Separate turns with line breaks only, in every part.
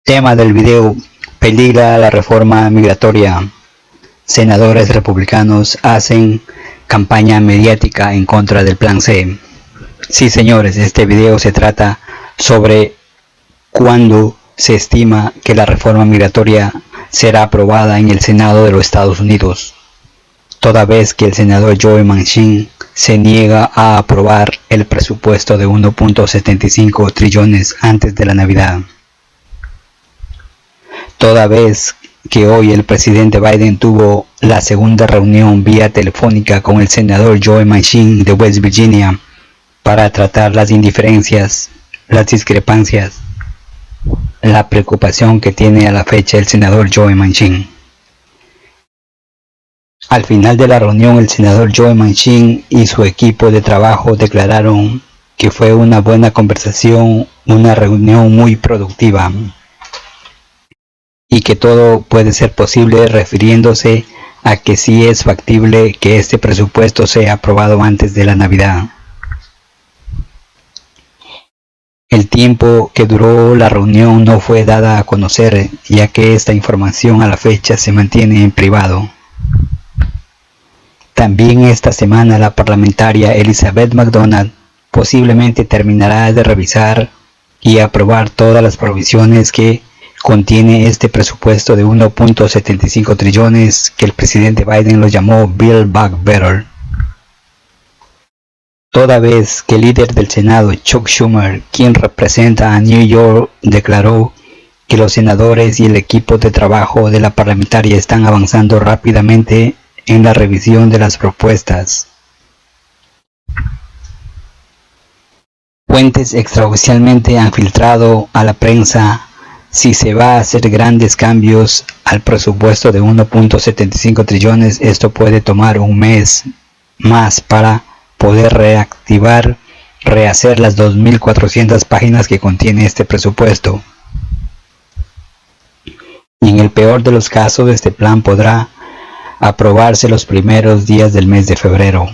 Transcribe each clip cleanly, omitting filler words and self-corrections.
Tema del video: peligra la reforma migratoria. Senadores republicanos hacen campaña mediática en contra del Plan C. Sí, señores, este video se trata sobre cuándo se estima que la reforma migratoria será aprobada en el Senado de los Estados Unidos, toda vez que el senador Joe Manchin se niega a aprobar el presupuesto de 1.75 trillones antes de la Navidad. Toda vez que hoy el presidente Biden tuvo la segunda reunión vía telefónica con el senador Joe Manchin de West Virginia para tratar las indiferencias, las discrepancias, la preocupación que tiene a la fecha el senador Joe Manchin. Al final de la reunión, el senador Joe Manchin y su equipo de trabajo declararon que fue una buena conversación, una reunión muy productiva, y que todo puede ser posible, refiriéndose a que sí es factible que este presupuesto sea aprobado antes de la Navidad. El tiempo que duró la reunión no fue dada a conocer, ya que esta información a la fecha se mantiene en privado. También esta semana la parlamentaria Elizabeth McDonald posiblemente terminará de revisar y aprobar todas las provisiones que contiene este presupuesto de 1.75 trillones que el presidente Biden lo llamó Build Back Better. Toda vez que el líder del Senado, Chuck Schumer, quien representa a New York, declaró que los senadores y el equipo de trabajo de la parlamentaria están avanzando rápidamente en la revisión de las propuestas. Fuentes extraoficialmente han filtrado a la prensa si se va a hacer grandes cambios al presupuesto de 1.75 trillones, esto puede tomar un mes más para poder rehacer las 2.400 páginas que contiene este presupuesto. Y en el peor de los casos, este plan podrá aprobarse los primeros días del mes de febrero.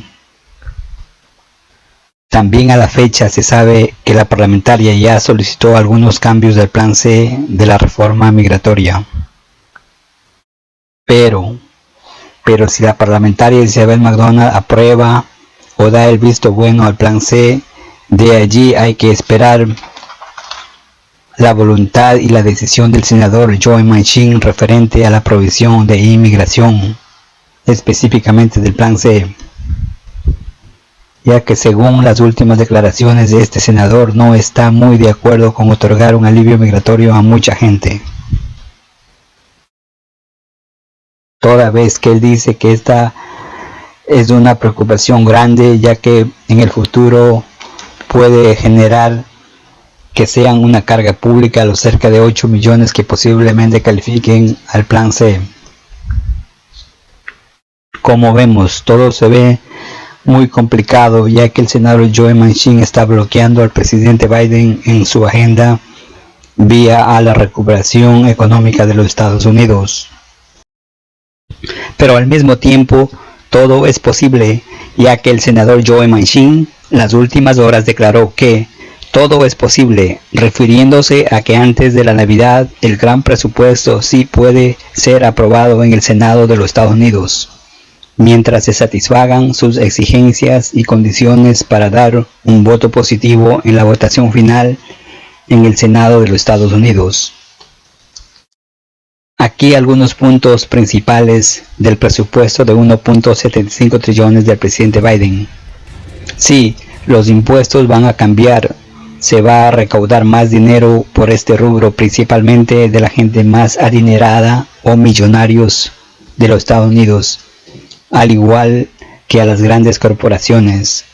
También a la fecha se sabe que la parlamentaria ya solicitó algunos cambios del Plan C de la reforma migratoria. Pero si la parlamentaria Elizabeth McDonald aprueba o da el visto bueno al Plan C, de allí hay que esperar la voluntad y la decisión del senador Joe Manchin referente a la provisión de inmigración, específicamente del Plan C, ya que según las últimas declaraciones de este senador no está muy de acuerdo con otorgar un alivio migratorio a mucha gente. Toda vez que él dice que esta es una preocupación grande, ya que en el futuro puede generar que sean una carga pública a los cerca de 8 millones que posiblemente califiquen al Plan C. Como vemos, todo se ve muy complicado, ya que el senador Joe Manchin está bloqueando al presidente Biden en su agenda vía a la recuperación económica de los Estados Unidos. Pero al mismo tiempo, todo es posible, ya que el senador Joe Manchin las últimas horas declaró que todo es posible, refiriéndose a que antes de la Navidad el gran presupuesto sí puede ser aprobado en el Senado de los Estados Unidos, mientras se satisfagan sus exigencias y condiciones para dar un voto positivo en la votación final en el Senado de los Estados Unidos. Aquí algunos puntos principales del presupuesto de 1.75 trillones del presidente Biden. Sí, los impuestos van a cambiar, se va a recaudar más dinero por este rubro, principalmente de la gente más adinerada o millonarios de los Estados Unidos, al igual que a las grandes corporaciones.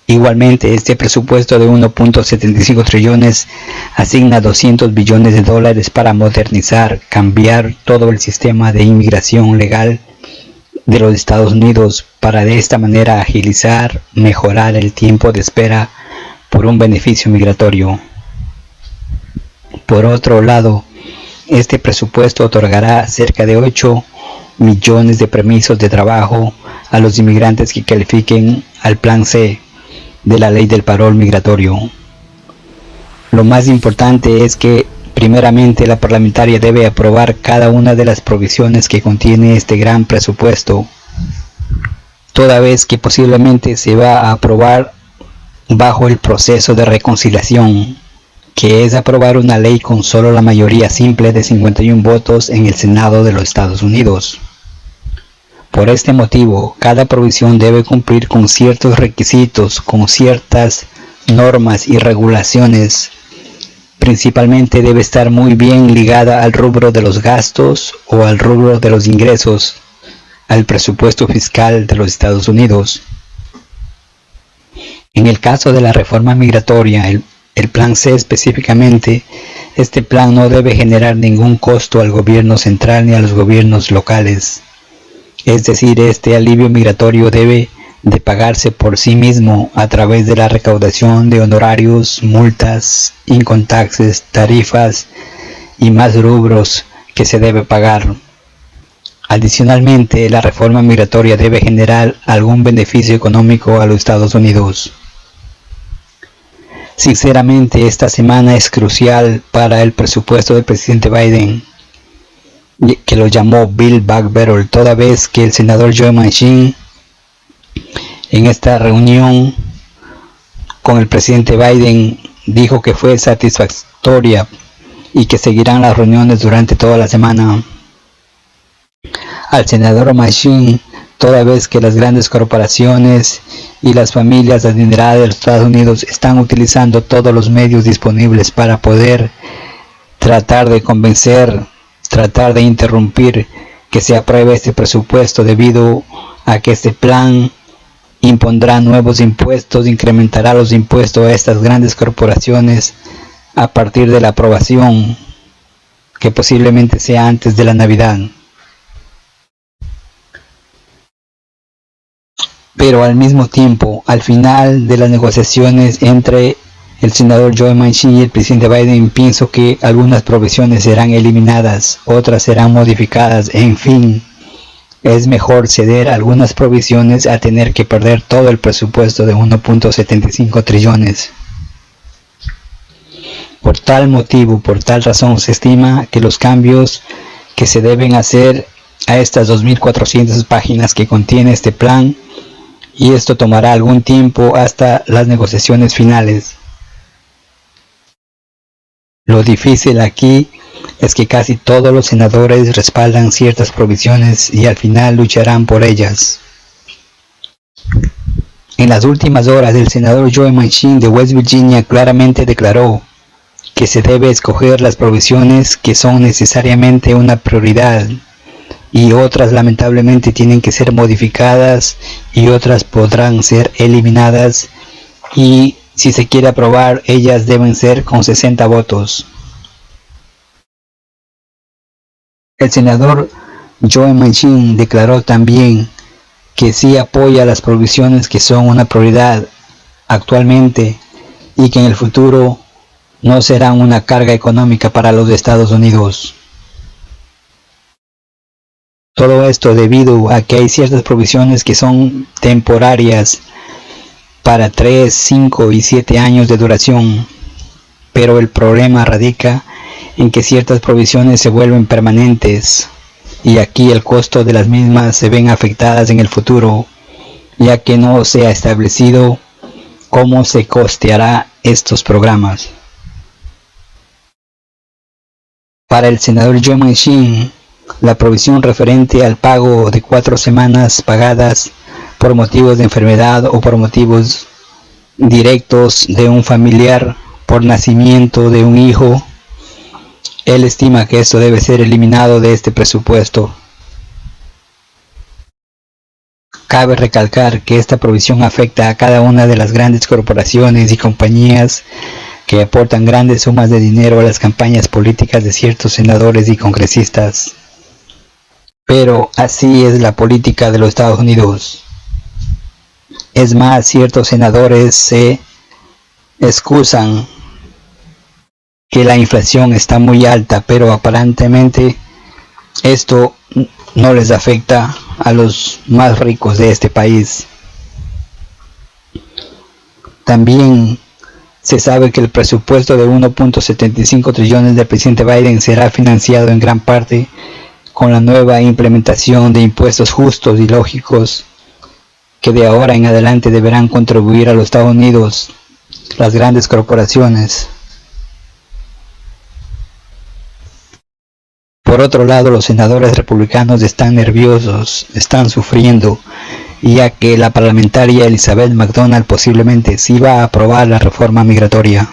Igualmente, este presupuesto de 1.75 trillones asigna 200 billones de dólares para modernizar, cambiar todo el sistema de inmigración legal de los Estados Unidos, para de esta manera agilizar, mejorar el tiempo de espera por un beneficio migratorio. Por otro lado, este presupuesto otorgará cerca de 8 millones de permisos de trabajo a los inmigrantes que califiquen al Plan C de la ley del parol migratorio. Lo más importante es que Primeramente, la parlamentaria debe aprobar cada una de las provisiones que contiene este gran presupuesto, toda vez que posiblemente se va a aprobar bajo el proceso de reconciliación, que es aprobar una ley con solo la mayoría simple de 51 votos en el Senado de los Estados Unidos. Por este motivo, cada provisión debe cumplir con ciertos requisitos, con ciertas normas y regulaciones. Principalmente debe estar muy bien ligada al rubro de los gastos o al rubro de los ingresos, al presupuesto fiscal de los Estados Unidos. En el caso de la reforma migratoria, el plan C específicamente, este plan no debe generar ningún costo al gobierno central ni a los gobiernos locales. Es decir, este alivio migratorio debe de pagarse por sí mismo a través de la recaudación de honorarios, multas, income taxes, tarifas y más rubros que se debe pagar. Adicionalmente, la reforma migratoria debe generar algún beneficio económico a los Estados Unidos. Sinceramente, esta semana es crucial para el presupuesto del presidente Biden, que lo llamó Build Back Better, toda vez que el senador Joe Manchin en esta reunión con el presidente Biden dijo que fue satisfactoria y que seguirán las reuniones durante toda la semana. Al senador Manchin, toda vez que las grandes corporaciones y las familias adineradas de los Estados Unidos están utilizando todos los medios disponibles para poder tratar de convencer, tratar de interrumpir que se apruebe este presupuesto, debido a que este plan impondrá nuevos impuestos, incrementará los impuestos a estas grandes corporaciones a partir de la aprobación, que posiblemente sea antes de la Navidad. Pero al mismo tiempo, al final de las negociaciones entre el senador Joe Manchin y el presidente Biden, pienso que algunas provisiones serán eliminadas, otras serán modificadas, en fin. Es mejor ceder algunas provisiones a tener que perder todo el presupuesto de 1.75 trillones. Por tal motivo, por tal razón, se estima que los cambios que se deben hacer a estas 2.400 páginas que contiene este plan, y esto tomará algún tiempo hasta las negociaciones finales. Lo difícil aquí es que casi todos los senadores respaldan ciertas provisiones y al final lucharán por ellas. En las últimas horas, el senador Joe Manchin de West Virginia claramente declaró que se debe escoger las provisiones que son necesariamente una prioridad, y otras lamentablemente tienen que ser modificadas y otras podrán ser eliminadas, y si se quiere aprobar, ellas deben ser con 60 votos. El senador Joe Manchin declaró también que sí apoya las provisiones que son una prioridad actualmente y que en el futuro no serán una carga económica para los Estados Unidos. Todo esto debido a que hay ciertas provisiones que son temporarias para 3, 5 y 7 años de duración, pero el problema radica en que ciertas provisiones se vuelven permanentes, y aquí el costo de las mismas se ven afectadas en el futuro, ya que no se ha establecido cómo se costeará estos programas. Para el senador Joe Manchin, la provisión referente al pago de 4 semanas pagadas por motivos de enfermedad o por motivos directos de un familiar, por nacimiento de un hijo, él estima que esto debe ser eliminado de este presupuesto. Cabe recalcar que esta provisión afecta a cada una de las grandes corporaciones y compañías que aportan grandes sumas de dinero a las campañas políticas de ciertos senadores y congresistas. Pero así es la política de los Estados Unidos. Es más, ciertos senadores se excusan que la inflación está muy alta, pero aparentemente esto no les afecta a los más ricos de este país. También Se sabe que el presupuesto de 1.75 trillones del presidente Biden será financiado en gran parte con la nueva implementación de impuestos justos y lógicos que de ahora en adelante deberán contribuir a los Estados Unidos las grandes corporaciones. Por otro lado, los senadores republicanos están nerviosos, están sufriendo, ya que la parlamentaria Elizabeth McDonald posiblemente sí va a aprobar la reforma migratoria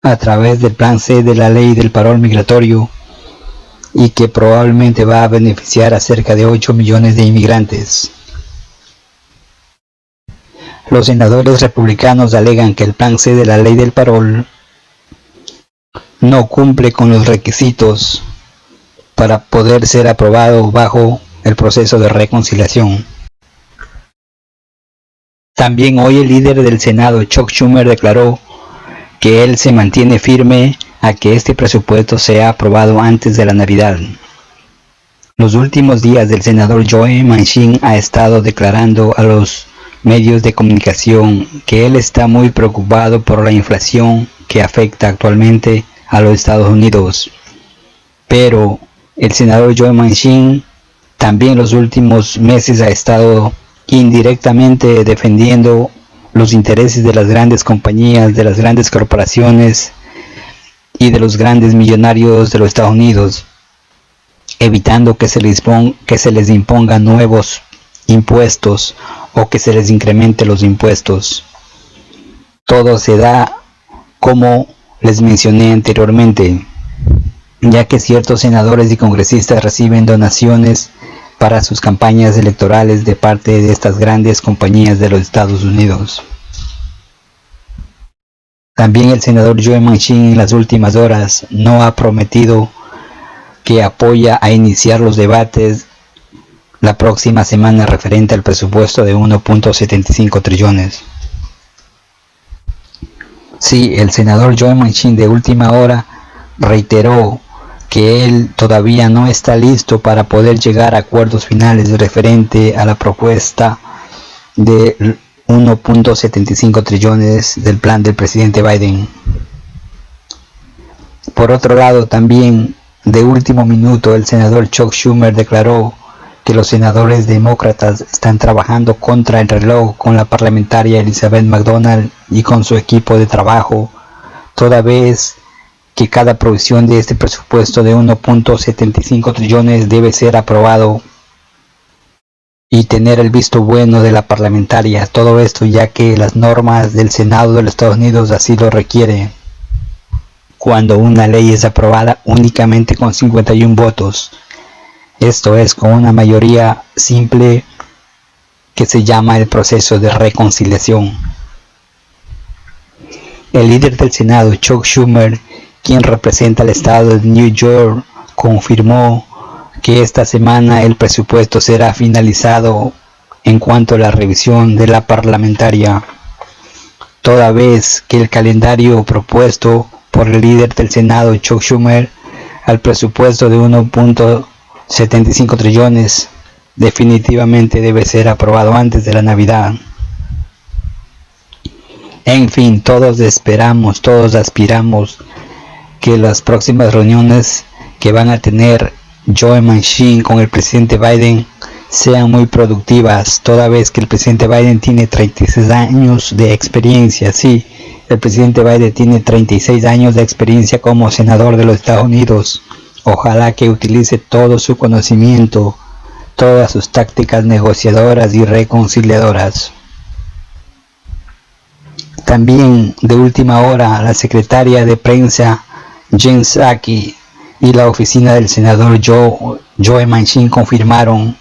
a través del plan C de la ley del parol migratorio, y que probablemente va a beneficiar a cerca de 8 millones de inmigrantes. Los senadores republicanos alegan que el plan C de la ley del parol no cumple con los requisitos para poder ser aprobado bajo el proceso de reconciliación. También hoy el líder del Senado, Chuck Schumer, declaró que él se mantiene firme a que este presupuesto sea aprobado antes de la Navidad. Los últimos días el senador Joe Manchin ha estado declarando a los medios de comunicación que él está muy preocupado por la inflación que afecta actualmente a los Estados Unidos. Pero el senador Joe Manchin también los últimos meses ha estado indirectamente defendiendo los intereses de las grandes compañías, de las grandes corporaciones y de los grandes millonarios de los Estados Unidos, evitando que se les impongan nuevos impuestos o que se les incremente los impuestos. Todo se da como les mencioné anteriormente, ya que ciertos senadores y congresistas reciben donaciones para sus campañas electorales de parte de estas grandes compañías de los Estados Unidos. También el senador Joe Manchin en las últimas horas no ha prometido que apoya a iniciar los debates la próxima semana referente al presupuesto de 1.75 trillones. Sí, el senador Joe Manchin de última hora reiteró que él todavía no está listo para poder llegar a acuerdos finales referente a la propuesta de 1.75 trillones del plan del presidente Biden. Por otro lado, también de último minuto el senador Chuck Schumer declaró que los senadores demócratas están trabajando contra el reloj con la parlamentaria Elizabeth McDonald y con su equipo de trabajo, toda vez que cada provisión de este presupuesto de 1.75 trillones debe ser aprobado y tener el visto bueno de la parlamentaria. Todo esto ya que las normas del Senado de los Estados Unidos así lo requieren. Cuando una ley es aprobada únicamente con 51 votos, esto es con una mayoría simple que se llama el proceso de reconciliación. El líder del Senado, Chuck Schumer, quien representa al estado de New York, confirmó que esta semana el presupuesto será finalizado en cuanto a la revisión de la parlamentaria, toda vez que el calendario propuesto por el líder del Senado, Chuck Schumer, al presupuesto de 1.75 trillones definitivamente debe ser aprobado antes de la Navidad. En fin, todos esperamos, todos aspiramos que las próximas reuniones que van a tener Joe Manchin con el presidente Biden sean muy productivas, toda vez que el presidente Biden tiene 36 años de experiencia. Sí, el presidente Biden tiene 36 años de experiencia como senador de los Estados Unidos. Ojalá que utilice todo su conocimiento, todas sus tácticas negociadoras y reconciliadoras. También de última hora, la secretaria de prensa Jen Psaki y la oficina del senador Joe Manchin confirmaron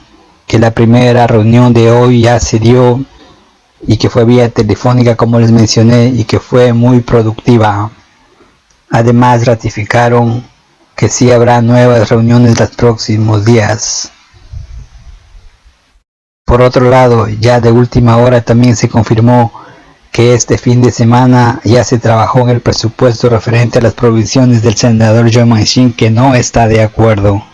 que la primera reunión de hoy ya se dio y que fue vía telefónica, como les mencioné, y que fue muy productiva. Además ratificaron que sí habrá nuevas reuniones los próximos días. Por otro lado, ya de última hora también se confirmó que este fin de semana ya se trabajó en el presupuesto referente a las provisiones del senador Joe Manchin, que no está de acuerdo,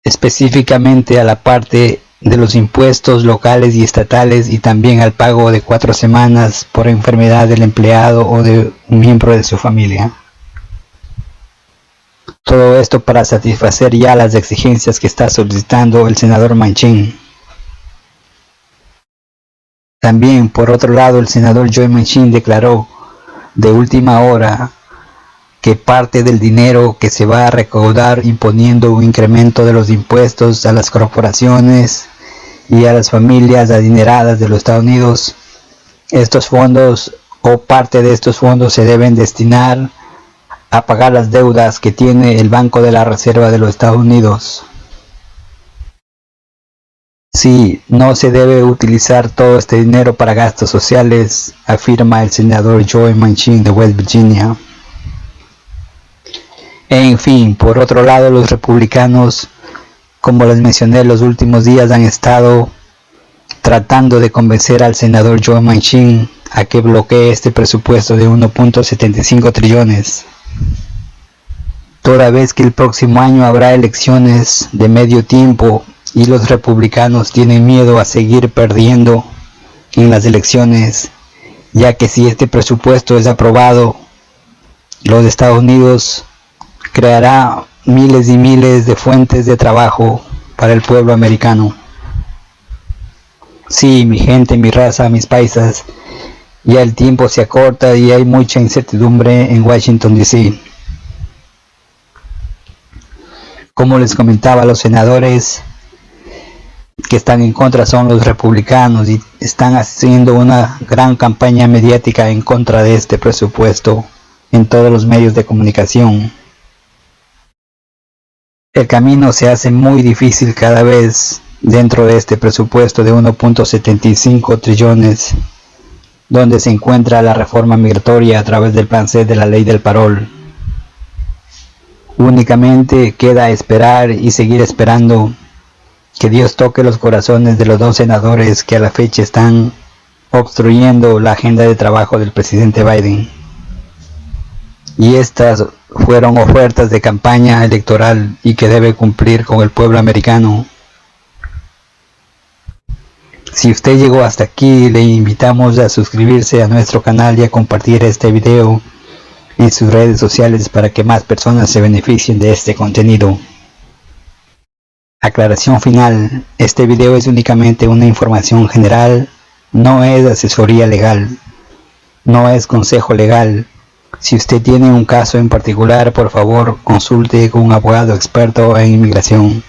específicamente a la parte de los impuestos locales y estatales y también al pago de 4 semanas por enfermedad del empleado o de un miembro de su familia. Todo esto para satisfacer ya las exigencias que está solicitando el senador Manchin. También, por otro lado, el senador Joe Manchin declaró de última hora que parte del dinero que se va a recaudar imponiendo un incremento de los impuestos a las corporaciones y a las familias adineradas de los Estados Unidos, estos fondos o parte de estos fondos se deben destinar a pagar las deudas que tiene el Banco de la Reserva de los Estados Unidos. Sí, no se debe utilizar todo este dinero para gastos sociales, afirma el senador Joe Manchin de West Virginia. En fin, por otro lado, los republicanos, como les mencioné, los últimos días han estado tratando de convencer al senador Joe Manchin a que bloquee este presupuesto de 1.75 trillones. Toda vez que el próximo año habrá elecciones de medio tiempo y los republicanos tienen miedo a seguir perdiendo en las elecciones, ya que si este presupuesto es aprobado, los Estados Unidos creará miles y miles de fuentes de trabajo para el pueblo americano. Sí, mi gente, mi raza, mis paisas, ya el tiempo se acorta y hay mucha incertidumbre en Washington DC. Como les comentaba, los senadores que están en contra son los republicanos y están haciendo una gran campaña mediática en contra de este presupuesto en todos los medios de comunicación. El camino se hace muy difícil cada vez dentro de este presupuesto de 1.75 trillones, donde se encuentra la reforma migratoria a través del plan C de la ley del parol. Únicamente queda esperar y seguir esperando que Dios toque los corazones de los dos senadores que a la fecha están obstruyendo la agenda de trabajo del presidente Biden. Y estas fueron ofertas de campaña electoral y que debe cumplir con el pueblo americano. Si usted llegó hasta aquí, le invitamos a suscribirse a nuestro canal y a compartir este video en sus redes sociales para que más personas se beneficien de este contenido. Aclaración final, este video es únicamente una información general, no es asesoría legal, no es consejo legal. Si usted tiene un caso en particular, por favor consulte con un abogado experto en inmigración.